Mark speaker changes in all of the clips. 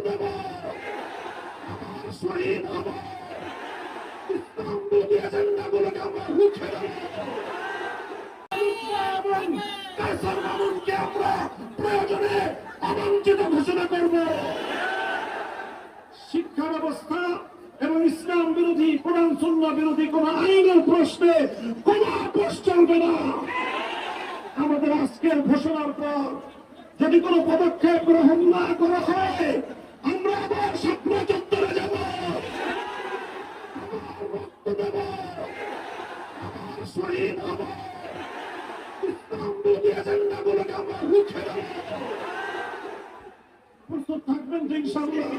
Speaker 1: দেব, আমার শহীদ হব, ইসলাম বিরোধী এজেন্ডাগুলোকে আমরা রুখে দেব এবং কায়সার মামুনকে আমরা প্রয়োজনে অবাঞ্ছিত ঘোষণা করব। শিক্ষা ব্যবস্থা এবং ইসলাম বিরোধী, কোরআন সুন্নাহ বিরোধী কোন আইনের প্রশ্নে কোন আপোষ চলবে না। আমাদের আজকের ঘোষণার পর যদি কোনো পদক্ষেপ গ্রহণ না করা হয়, আমরা আবার স্বপ্ন চত্বরে যাব, আমার রক্ত দেব, আমার শহীদ হব, ইসলাম বিরোধী এজেন্ডাগুলোকে আমরা রুখে দেব। প্রস্তুত থাকবেন তো ইনশাআল্লাহ?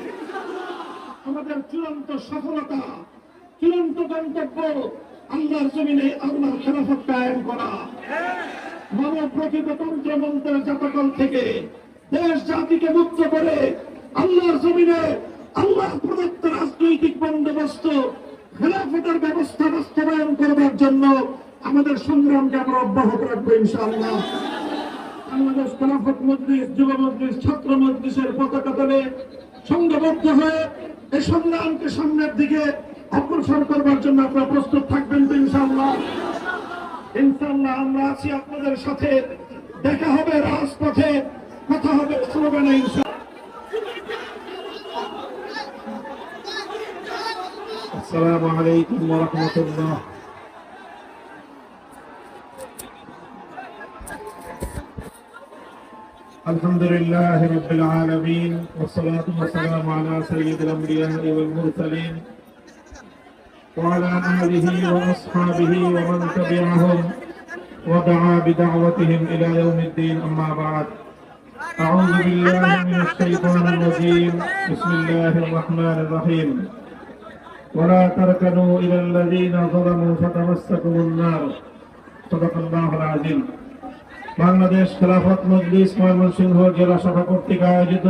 Speaker 1: আমাদের চূড়ান্ত সফলতা, চূড়ান্ত গন্তব্য আল্লাহর জমিনে আল্লাহর খেলাফত কায়েম করা, মানব প্রকৃততন্ত্র মন্ত্রের জাতকল থেকে দেশ জাতিকে মুক্ত করে আল্লাহর জমিনে আল্লাহ প্রদত্ত রাজনৈতিক বন্দোবস্ত, খেলাফতের ব্যবস্থা বাস্তবায়ন করবার জন্য আমাদের সংগ্রামকে আমরা অব্যাহত রাখবো ইনশাআল্লাহ। বাংলাদেশ খেলাফত মজলিস, যুব মজলিস, ছাত্র মজলিসের পতাকা তলে সংঘবদ্ধ হয়ে এই সংগ্রামকে সামনের দিকে অগ্রসর করবার জন্য আপনারা প্রস্তুত থাকবেন তো ইনশাআল্লাহ? ইনশাআল্লাহ আমরা আছি আপনাদের সাথে। দেখা হবে রাজপথে, কথা হবে স্লোগানে ইনশাআল্লাহ। আসসালামু আলাইকুম ওয়া রাহমাতুল্লাহ। الحمد لله رب العالمين والصلاة والسلام على سيد الأنبياء والمرسلين وعلى آله وأصحابه ومن تبعهم ودعا بدعوتهم إلى يوم الدين. أما بعد، أعوذ بالله من الشيطان الرجيم. بسم الله الرحمن الرحيم. ولا تركنوا إلى الذين ظلموا فتمسكم النار. صدق الله العظيم. বাংলাদেশ খেলাফত মজলিস ময়মনসিংহ জেলা শাখা কর্তৃক আয়োজিত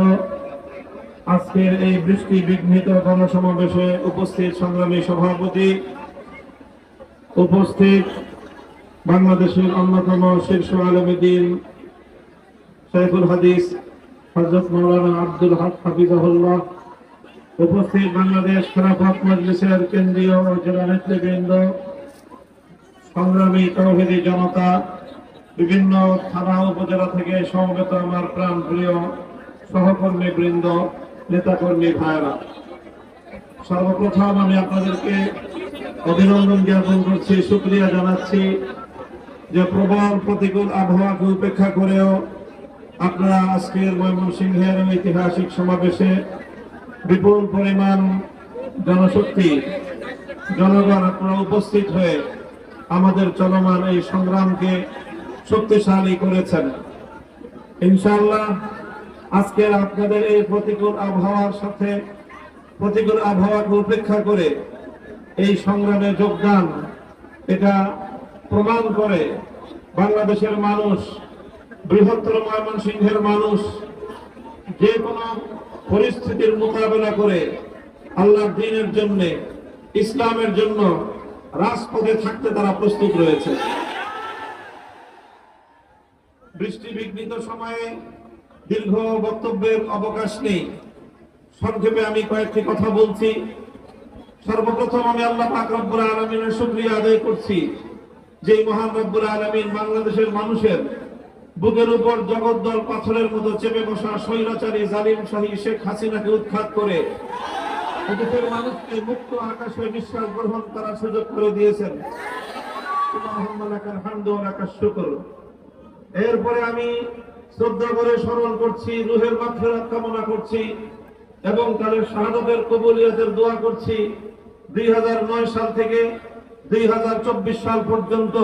Speaker 1: আজকের এই বৃষ্টি বিঘ্নিত গণসমাবেশে উপস্থিত সংগ্রামী সভাপতি, উপস্থিত বাংলাদেশের অন্যতম শীর্ষ আলেমে দ্বীন শাইখুল হাদিস হযরত মাওলানা আব্দুল হক হাফিজাহুল্লাহ, উপস্থিত বাংলাদেশ খেলাফত মজলিসের কেন্দ্রীয় ও জেলা নেতৃবৃন্দ, সংগ্রামী তাওহীদি জনতা, বিভিন্ন থানা উপজেলা থেকে সমবেত আমার প্রাণ প্রিয় সহকর্মী বৃন্দ, নেতাকর্মী ভাইরা, সর্বপ্রথম আমি আপনাদেরকে অভিনন্দন জ্ঞাপন করছি, শুকরিয়া জানাচ্ছি যে প্রবল প্রতিকূল আবহাওয়াকে উপেক্ষা করেও আপনারা আজকের ময়মনসিংহের ঐতিহাসিক সমাবেশে বিপুল পরিমাণ জনশক্তি, জনগণ আপনারা উপস্থিত হয়ে আমাদের চলমান এই সংগ্রামকে শক্তিশালী করেছেন। ইনশাআল্লাহ আজকের আপনাদের এই প্রতিকূল আবহাওয়ার সাথে, প্রতিকূল আবহাওয়াকে উপেক্ষা করে এই সংগ্রামে যোগদান, এটা প্রমাণ করে বাংলাদেশের মানুষ, বৃহত্তর ময়মনসিংহের মানুষ যে কোনো পরিস্থিতির মোকাবেলা করে আল্লাহর দ্বীনের জন্য, ইসলামের জন্য রাজপথে থাকতে তারা প্রস্তুত রয়েছে। বৃষ্টি বিঘ্নিত সময়ে দীর্ঘ বক্তব্যের অবকাশ নেই, সংক্ষেপে আমি কয়েকটি কথা বলছি। সর্বপ্রথম আমি আল্লাহ পাক রব্বুল আলামিনের শুকরিয়া আদায় করছি যে মহান রব্বুল আলামিন বাংলাদেশের মানুষের বুকের উপর জগদ্দল পাথরের মতো চেপে বসা স্বৈরাচারী জালিম শাহী শেখ হাসিনাকে উৎখাত করে এদেশের মানুষকে মুক্ত আকাশে বিশ্বাস গ্রহণ করার সুযোগ করে দিয়েছেন। আল্লাহুম্মা লাকাল হামদু ওয়া লাকাশ শুকর। এরপরে আমি শ্রদ্ধা করে স্মরণ করছি, রুহের মাগফিরাত কামনা করছি এবং তাদের শাহাদাতের কবুলিয়তের দোয়া করছি। 2009 সাল থেকে 2024 সাল পর্যন্ত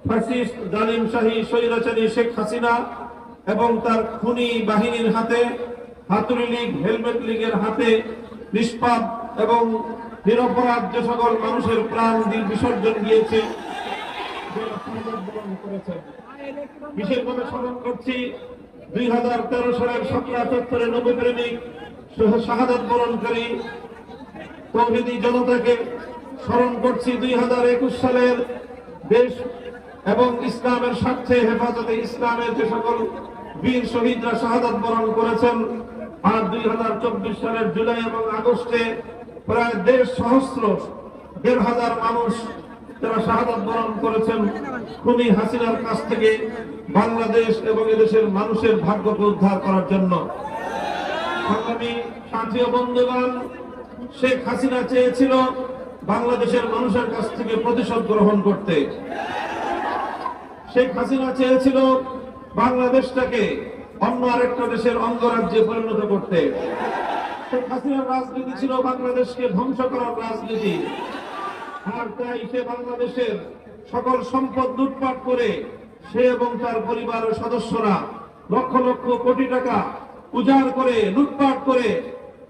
Speaker 1: ফ্যাসিস্ট জালিম শাহী স্বৈরাচারী শেখ হাসিনা এবং তার খুনি বাহিনীর হাতে, হাতুড়ি লীগ, হেলমেট লীগের হাতে নিষ্পাপ এবং নিরপরাধ যে সকল মানুষের প্রাণ বিসর্জন গিয়েছে, বিশেষভাবে স্মরণ করছি 2013 সালের 17 নবপ্রেমিক শাহাদাত বরণকারী তাওহীদি জনতাকে স্মরণ করছি। 2021 সালের দেশ এবং ইসলামের স্বার্থে হেফাজতে ইসলামের যে সকল বীর শহীদরা শাহাদাত বরণ করেছেন আর 2024 সালের জুলাই এবং আগস্টে প্রায় 1,500 মানুষ যারা শাহাদাত বরণ করেছেন খুনি হাসিনার কাছ থেকে বাংলাদেশ এবং এদেশের মানুষের ভাগ্যকে উদ্ধার করার জন্য। সংগ্রামী সাথী ও বন্ধুগণ, শেখ হাসিনা চেয়েছিল বাংলাদেশের মানুষের কাছ থেকে প্রতিশোধ গ্রহণ করতে। শেখ হাসিনা চেয়েছিল বাংলাদেশটাকে অন্য আরেকটা দেশের অঙ্গরাজ্যে পরিণত করতে। শেখ হাসিনার রাজনীতি ছিল বাংলাদেশকে ধ্বংস করার রাজনীতি। আর তাই সে বাংলাদেশের সকল সম্পদ লুটপাট করে সে এবং তার পরিবারের সদস্যরা লক্ষ লক্ষ কোটি টাকা উজাড় করে লুটপাট করে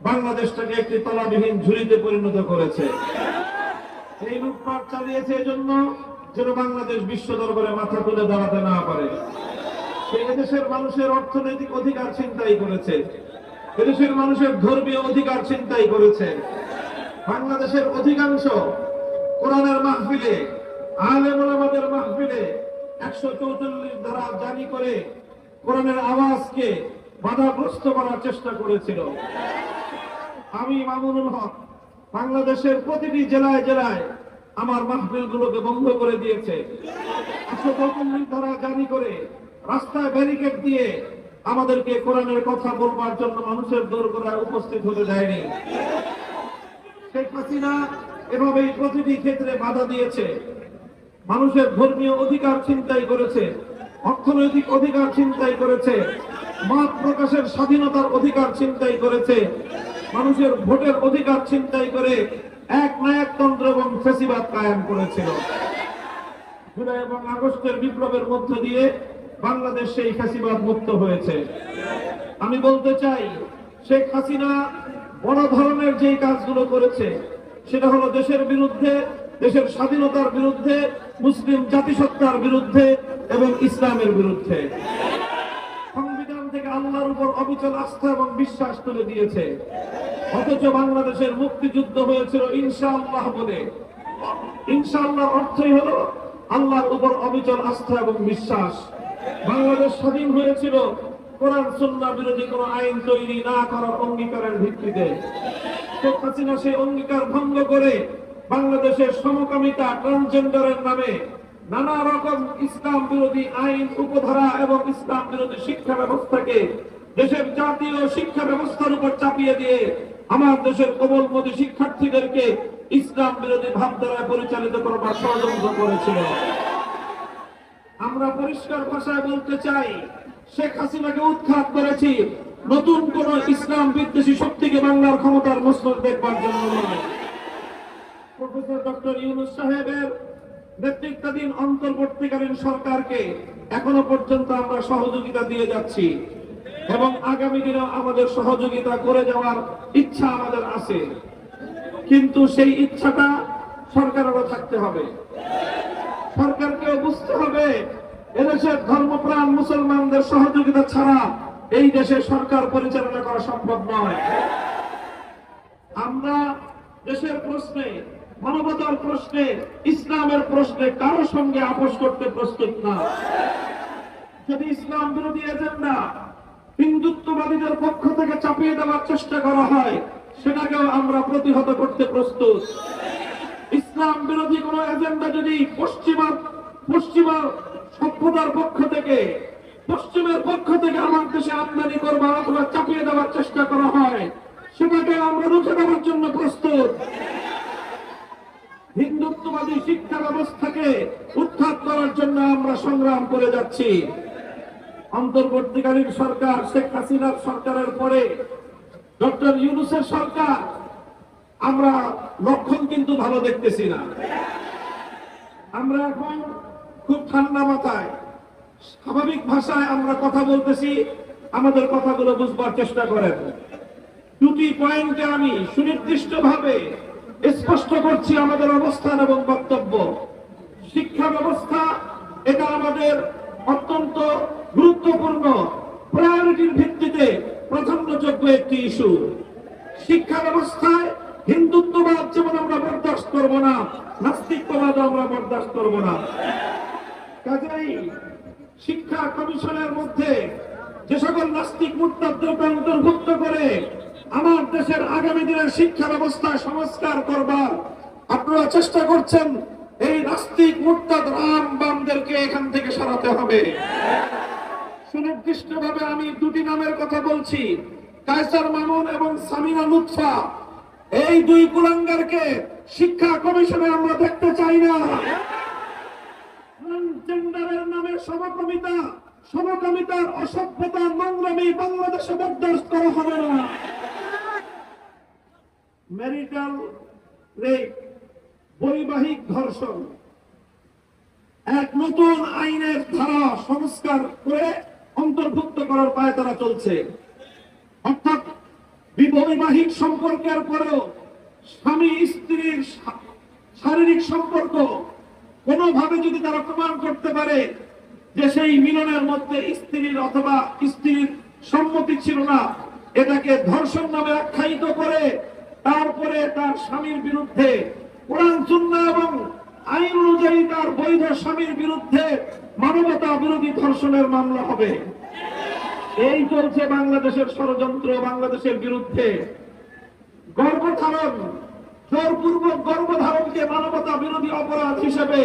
Speaker 1: বাংলাদেশটাকে একটি তলাবিহীন ঝুড়িতে পরিণত করেছে। এই লুটপাট চালিয়েছে এজন্য যেন বাংলাদেশ বিশ্ব দরবারে মাথা তুলে দাঁড়াতে না পারে। সে এদেশের মানুষের অর্থনৈতিক অধিকার ছিনতাই করেছে, এদেশের মানুষের ধর্মীয় অধিকার ছিনতাই করেছে। বাংলাদেশের অধিকাংশ কোরআনের মাহফিলে, আলেম ওলামাদের মাহফিলে 144 ধারা জারি করে কোরআনের আওয়াজকে বাধাগ্রস্ত করার চেষ্টা করেছিল। আমি মামুনুল হক বাংলাদেশের প্রতিটি জেলায় জেলায় আমার মাহফিলগুলোকে বন্ধ করে দিয়েছে। 144 ধারা জারি করে রাস্তায় ব্যারিকেড দিয়ে আমাদেরকে কোরআনের কথা বলবার জন্য মানুষের দোরগোড়ায় উপস্থিত হতে দেয়নি। শেখ হাসিনা এভাবেই প্রতিটি ক্ষেত্রে বাধা দিয়েছে, মানুষের ধর্মীয় অধিকার ছিনতাই করেছে, অর্থনৈতিক অধিকার ছিনতাই করেছে, মত প্রকাশের স্বাধীনতার অধিকার ছিনতাই করেছে, মানুষের ভোটের অধিকার ছিনতাই করে এক নায়কতন্ত্র এবং ফ্যাসিবাদ কায়েম করেছিল। জুলাই এবং আগস্টের বিপ্লবের মধ্য দিয়ে বাংলাদেশ সেই ফ্যাসিবাদ মুক্ত হয়েছে। আমি বলতে চাই, শেখ হাসিনা বড় ধরনের যে কাজগুলো করেছে সেটা হলো দেশের বিরুদ্ধে, দেশের স্বাধীনতার বিরুদ্ধে, মুসলিম জাতিসত্তার বিরুদ্ধে এবং ইসলামের বিরুদ্ধে। সংবিধান থেকে আল্লাহর উপর অবিচল আস্থা এবং বিশ্বাস তুলে দিয়েছে। অথচ বাংলাদেশের মুক্তিযুদ্ধ হয়েছিল ইনশাআল্লাহ বলে। ইনশাআল্লাহ অর্থই হলো আল্লাহর উপর অবিচল আস্থা এবং বিশ্বাস। বাংলাদেশ স্বাধীন হয়েছিল কোরআন সুন্নাহ বিরোধী কোন আইন তৈরি না করার অঙ্গীকারের ভিত্তিতে। শেখ হাসিনা সেই অঙ্গীকার ভঙ্গ করে বাংলাদেশের সমকামিতা, ট্রান্সজেন্ডারের নামে নানা রকম ইসলাম বিরোধী আইন, উপধারা এবং ইসলাম বিরোধী শিক্ষা ব্যবস্থাকে দেশের জাতীয় শিক্ষা ব্যবস্থার উপর চাপিয়ে দিয়ে আমার দেশের কোমলমতি শিক্ষার্থীদেরকে ইসলাম বিরোধী ভাবধারায় পরিচালিত করবার ষড়যন্ত্র করেছিল। আমরা পরিষ্কার ভাষায় বলতে চাই, শেখ হাসিনাকে উৎখাত করেছি নতুন কোন ইসলাম বিদ্বেষী শক্তিকে বাংলার ক্ষমতার মসনদ দেখবার জন্য নয়। প্রফেসর ডক্টর ইউনূস সাহেবের নেতৃত্বাধীন অন্তর্বর্তীকালীন সরকারকে এখনো পর্যন্ত আমরা সহযোগিতা দিয়ে যাচ্ছি এবং আগামী দিনেও আমাদের সহযোগিতা করে যাওয়ার ইচ্ছা আমাদের আছে। কিন্তু সেই ইচ্ছাটা সরকারেরও থাকতে হবে। সরকারকেও বুঝতে হবে এদেশের ধর্মপ্রাণ মুসলমানদের সহযোগিতা ছাড়া এই দেশে সরকার পরিচালনা করা সম্ভব নয়। আমরা দেশের প্রশ্নে, মানবতার প্রশ্নে, ইসলামের প্রশ্নে কারো সঙ্গে আপোষ করতে প্রস্তুত না। যদি ইসলাম বিরোধী এজেন্ডা হিন্দুত্ববাদীদের পক্ষ থেকে চাপিয়ে দেওয়ার চেষ্টা করা হয়, সেটাকেও আমরা প্রতিহত করতে প্রস্তুত। ইসলাম বিরোধী কোন এজেন্ডা যদি পশ্চিমা সভ্যতার পক্ষ থেকে, পশ্চিমের পক্ষ থেকে আমার দেশে আমদানি করবার অথবা চাপিয়ে দেওয়ার চেষ্টা করা হয়, সেটাকে আমরা রুখে দেওয়ার জন্য প্রস্তুত। হিন্দুত্ববাদী শিক্ষা ব্যবস্থাকে উৎখাত করার জন্য আমরা সংগ্রাম করে যাচ্ছি। অন্তর্বর্তীকালীন সরকার, শেখ হাসিনার সরকারের পরে ডক্টর ইউনূসের সরকার, আমরা লক্ষণ কিন্তু ভালো দেখতেছি না। আমরা এখন খুব ঠান্ডা মাথায় স্বাভাবিক ভাষায় আমরা কথা বলতেছি, আমাদের কথাগুলো বুঝবার চেষ্টা করেন। দুটি পয়েন্টে আমি সুনির্দিষ্টভাবে স্পষ্ট করছি আমাদের অবস্থান এবং বক্তব্য। শিক্ষা ব্যবস্থা, এটা আমাদের অত্যন্ত গুরুত্বপূর্ণ, প্রায়োরিটির ভিত্তিতে প্রাধান্যযোগ্য একটি ইস্যু। শিক্ষা ব্যবস্থায় হিন্দুত্ববাদ যেমন আমরা বরদাস্ত করব না, নাস্তিকবাদ আমরা বরদাস্ত করব না। কাজেই শিক্ষা কমিশনের মধ্যে যে সকল নাস্তিক মুরতাদদেরকে অন্তর্ভুক্ত করে আমার দেশের আগামী দিনের শিক্ষা ব্যবস্থা সংস্কার করবার আপনারা চেষ্টা করছেন। এই নাস্তিক মুরতাদ রাম বামদেরকে এখান থেকে সরাতে হবে। সুনির্দিষ্টভাবে আমি দুটি নামের কথা বলছি, কায়সার মামুন এবং সামিনা লুৎফা। এই দুই কুলাঙ্গারকে শিক্ষা কমিশনে আমরা দেখতে চাই না। ট্রান্সজেন্ডারের নামে সমকামিতার অসভ্যতা নোংরামি বাংলাদেশে বরদাস্ত করা হবে না। ম্যারিটাল রেপ, বৈবাহিক ধর্ষণ এক নতুন আইনের ধারা সংস্কার করে অন্তর্ভুক্ত করার পায়তারা চলছে। অর্থাৎ বৈবাহিক সম্পর্কের পরেও স্বামী স্ত্রীর শারীরিক সম্পর্ক কোনোভাবে যদি তারা প্রমাণ করতে পারে যে সেই মিলনের মধ্যে স্ত্রীর অথবা স্ত্রীর সম্মতি ছিল না, এটাকে ধর্ষণ নামে আখ্যায়িত করে তারপরে তার স্বামীর বিরুদ্ধে কোরআন সুন্নাহ এবং আইন অনুযায়ী তার বৈধ স্বামীর বিরুদ্ধে মানবতা বিরোধী ধর্ষণের মামলা হবে। এই চলছে বাংলাদেশের ষড়যন্ত্র। বাংলাদেশের বিরুদ্ধে গর্ভধারণ, জোরপূর্বক গর্ভধারণকে মানবতা বিরোধী অপরাধ হিসেবে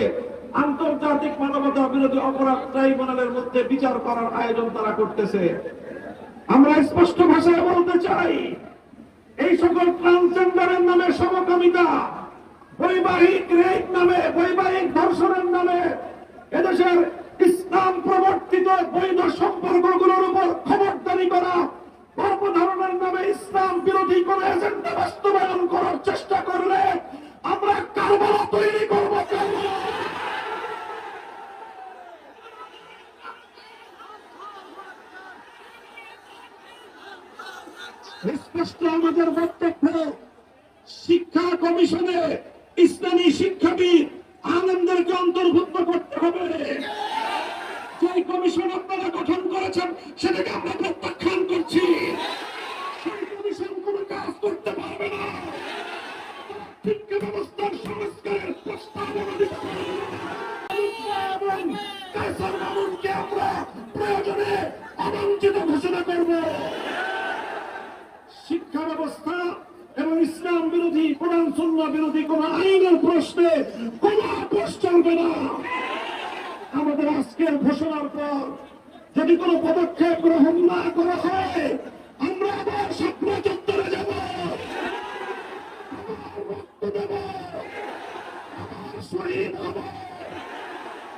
Speaker 1: আন্তর্জাতিক মানবতা বিরোধী অপরাধ ট্রাইব্যুনালের মধ্যে বিচার করার আয়োজন তারা করতেছে। আমরা স্পষ্ট ভাষায় বলতে চাই, এই সকল ট্রান্সজেন্ডারের নামে সমকামিতা, বৈবাহিক রেপ নামে, বৈবাহিক ধর্ষণের নামে এদেশের ইসলাম প্রবর্তিত বৈধ সম্পর্কগুলোর উপর খবরদারি করা, গর্ভধারণের নামে ইসলাম বিরোধী কোন এজেন্ডা বাস্তবায়ন করার চেষ্টা করলে আমরা কারবালা তৈরি করব। স্পষ্ট আমাদের বক্তব্য, শিক্ষা কমিশনে ইসলামী শিক্ষাবিদ আলেমদেরকে অন্তর্ভুক্ত করতে হবে। যে কমিশন আপনারা গঠন করেছেন সেটাকে আমরা প্রত্যাখ্যান করছি। সেই কমিশন কোনো কাজ করতে পারবে না। শিক্ষা ব্যবস্থার সংস্কারের প্রস্তাবনা দিতে পারবে না। কায়সার মামুনকে আমরা প্রয়োজনে অবাঞ্ছিত ঘোষণা করব। শিক্ষা ব্যবস্থা এবং ইসলাম বিরোধী, কোরআন সুন্নাহ বিরোধী কোন আইনের প্রশ্নে কোন আপোষ চলবে না। আমাদের আজকের ঘোষণার পর যদি কোনো পদক্ষেপ গ্রহণ না করা হয়, আমরা আবার স্বপ্ন চত্বরে যাব, রক্ত দেব, শহীদ হব,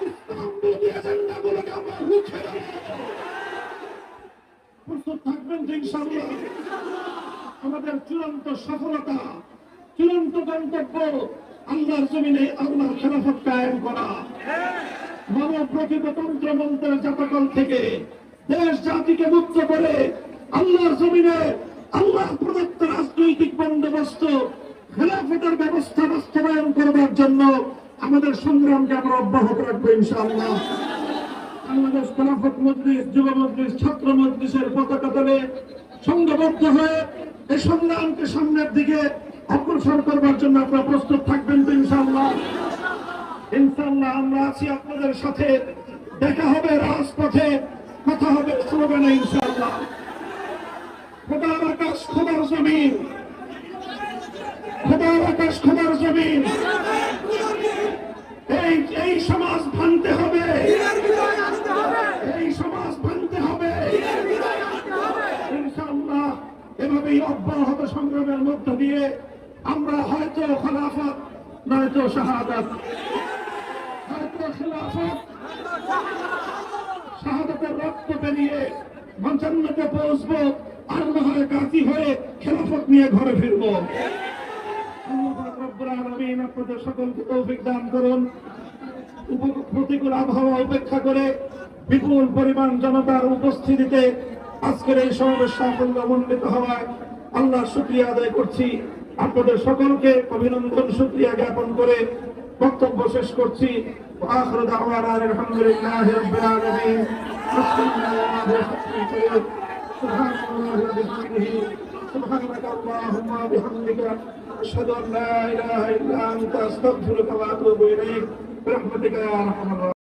Speaker 1: ইসলাম বিরোধী এজেন্ডাগুলোকে আমরা রুখে দেব। প্রস্তুত থাকবেন ইনশাআল্লাহ। আমাদের চূড়ান্ত সফলতা, চূড়ান্ত গন্তব্য আল্লাহর জমিনে আল্লাহর খেলাফত কায়েম করা। মানব প্রকৃত তন্ত্রমন্ত্রের জাতকল থেকে দেশ জাতিকে মুক্ত করে আল্লাহর জমিনে আল্লাহ প্রদত্ত রাজনৈতিক বন্দোবস্ত, খেলাফতের ব্যবস্থা বাস্তবায়ন করবার জন্য আমাদের সংগ্রামকে আমরা অব্যাহত রাখবো ইনশাআল্লাহ। বাংলাদেশ খেলাফত মজলিস, যুব মজলিস, ছাত্র মজলিসের পতাকা তলে সংঘবদ্ধ হয়ে এই সংগ্রামকে সামনের দিকে অগ্রসর করবার জন্য আপনারা প্রস্তুত থাকবেন তো ইনশাআল্লাহ। ইনশাআল্লাহ আমরা আছি আপনাদের সাথে। দেখা হবে রাজপথে, কথা হবে স্লোগানে ইনশাআল্লাহ। খোদার আকাশ, খোদার জমিন, খোদার আকাশ, খোদার জমিন, এই সমাজ ভাঙতে হবে, এই সমাজ ভাঙতে হবে ইনশাআল্লাহ। এভাবেই অব্যাহত সংগ্রামের মধ্য দিয়ে আমরা হয়তো খেলাফত, নয়তো শাহাদাত, হয়তো খেলাফত, শাহাদাতের রক্ত পেরিয়ে জান্নাতে পৌঁছবো, আর না হয় কাজী হয়ে খেলাফত নিয়ে ঘরে ফিরবো। আল্লাহ রাব্বুল আলামিন আপনাদের সকলকে তৌফিক দান করুন। প্রতিকূল আবহাওয়া উপেক্ষা করে বিপুল পরিমাণ জনতার উপস্থিতিতে আজকের এই সমাবেশ সাফল্যমণ্ডিত হওয়ায় আল্লাহর শুকরিয়া আদায় করছি। আপনাদের সকলকে অভিনন্দন, শুকরিয়া জ্ঞাপন করে বক্তব্য শেষ করছি। আখিরু দাওয়ানা আলহামদুলিল্লাহি রাব্বিল আলামিন। সুবহানাকা আল্লাহুম্মা ওয়া বিহামদিকা আশহাদু আন লা ইলাহা ইল্লা আনতা আস্তাগফিরুকা ওয়া আতুবু ইলাইক। বিরহমাতিকা ইয়া আরহামার রাহিমিন।